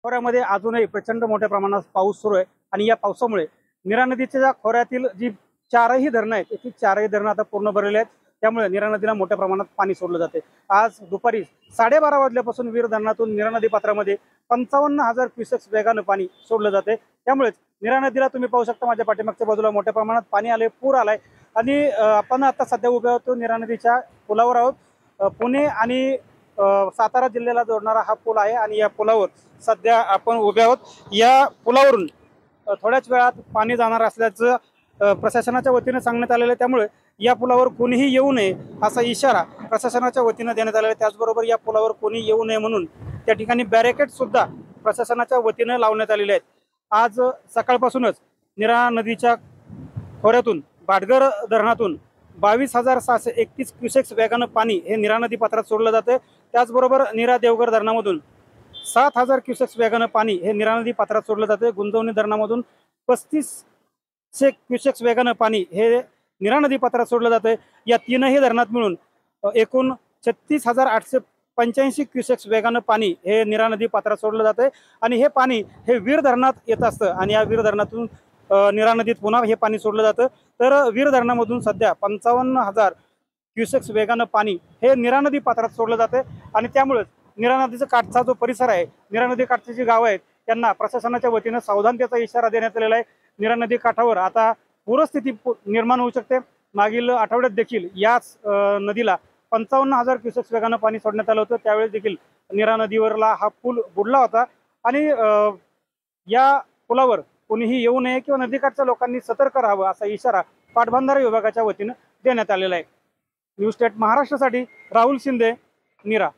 खोऱ्यामध्ये अजूनही प्रचंड मोठ्या प्रमाणात पाऊस सुरू आहे आणि या पावसामुळे नीरा नदीच्या खोऱ्यातील जी चारही धरणं आहेत ती चारही धरणं आता पूर्ण भरलेली आहेत। त्यामुळे नीरा नदीला मोठ्या प्रमाणात पाणी सोडलं जाते। आज दुपारी 12:30 वाजल्यापासून वीर धरणातून नीरा नदी पात्रामध्ये 55,000 क्युसेक्स वेगानं पाणी सोडलं जाते। त्यामुळे नीरा नदीला तुम्ही पाहू शकता माझ्या पाठीमागच्या बाजूला मोठ्या प्रमाणात पाणी आले, पूर आलाय आणि आपण आता सध्या उभे आहोत नीरा नदीच्या पुलावर आहोत। पुणे आणि सातारा जिल्ह्याला जोडणारा हा पूल आहे आणि या पुलावर सध्या आपण उभे आहोत। या पुलावरून थोड्याच वेळात पाणी जाणार असल्याचं प्रशासनाच्या वतीने सांगण्यात आलेलं आहे। त्यामुळे या पुलावर कोणीही येऊ नये असा इशारा प्रशासनाच्या वतीने देण्यात आलेला आहे। त्याचबरोबर या पुलावर कोणी येऊ नये म्हणून त्या ठिकाणी बॅरिकेड सुद्धा प्रशासनाच्या वतीने लावण्यात आलेले आहेत। आज सकाळपासूनच नीरा नदीच्या खोऱ्यातून भाटघर धरणातून 22,631 क्युसेक्स वेगानं पाणी हे नीरा नदी पात्रात सोडलं जातं। त्याचबरोबर नीरा देवघर धरणामधून 7,000 क्युसेक्स वेगानं पाणी हे नीरा नदी पात्रात सोडलं जाते। गुंजवणी धरणामधून 3500 क्युसेक्स वेगानं पाणी हे नीरा नदी पात्रात सोडलं जातं। या तीनही धरणात मिळून एकूण 36,885 क्युसेक्स वेगानं पाणी हे नीरा नदी पात्रात सोडलं जातं आणि हे पाणी हे वीर धरणात येत असतं आणि या वीर धरणातून नीरा नदीत पुन्हा हे पाणी सोडलं जातं। तर वीर धरणामधून सध्या 55,000 क्युसेक्स वेगानं पाणी हे नीरा नदी पात्रात सोडलं जातं आणि त्यामुळे नीरा नदीचा काठचा जो परिसर आहे, नीरा नदी काठची जी गावं आहेत त्यांना प्रशासनाच्या वतीने सावधानतेचा इशारा देण्यात आलेला आहे। नीरा नदी काठावर आता पूरस्थिती निर्माण होऊ शकते। मागील आठवड्यात देखील याच नदीला 55,000 क्युसेक्स वेगानं पाणी सोडण्यात आलं होतं। त्यावेळेस देखील नीरा नदीवरला हा पूल बुडला होता आणि या पुलावर कोणीही येऊ नये किंवा नदीकाठच्या लोकांनी सतर्क राहावं असा इशारा पाटबंधारे विभागाच्या वतीने देण्यात आलेला आहे। न्यूज स्टेट महाराष्ट्रासाठी राहुल शिंदे, नीरा।